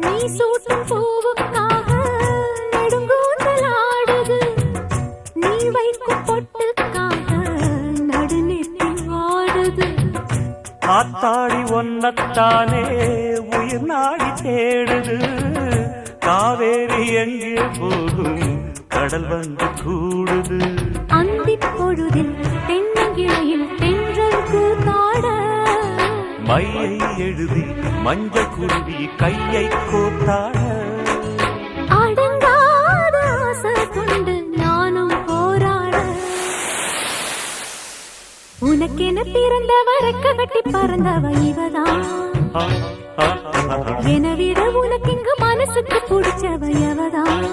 நீ சூட்டும் பூவுக்காக நெடுங்கூந்தலாடுது, நீ வைக்கும் பொட்டுக்காக நடுநெத்தி வாடுது. ஆத்தாடி ஒன்னத்தானே உயிர் நாடி தேடுது, காவேரி எங்கே போகும் கடல் வந்து கூடுது. அந்திப் பொழுதில் தென்னங்கிளையில் தென்றல் கூத்தாட, மையை எழுதி மஞ்சள் குருவி கையை கோத்தாட. அடங்காத ஆசை கொண்டு நானும் போராட, உனக்கென பிறந்தவ ரெக்க கட்டி பறந்தவ இவதான். என விட உனக்கு இங்கு மனசுக்கு பிடிச்சவ எவதான்.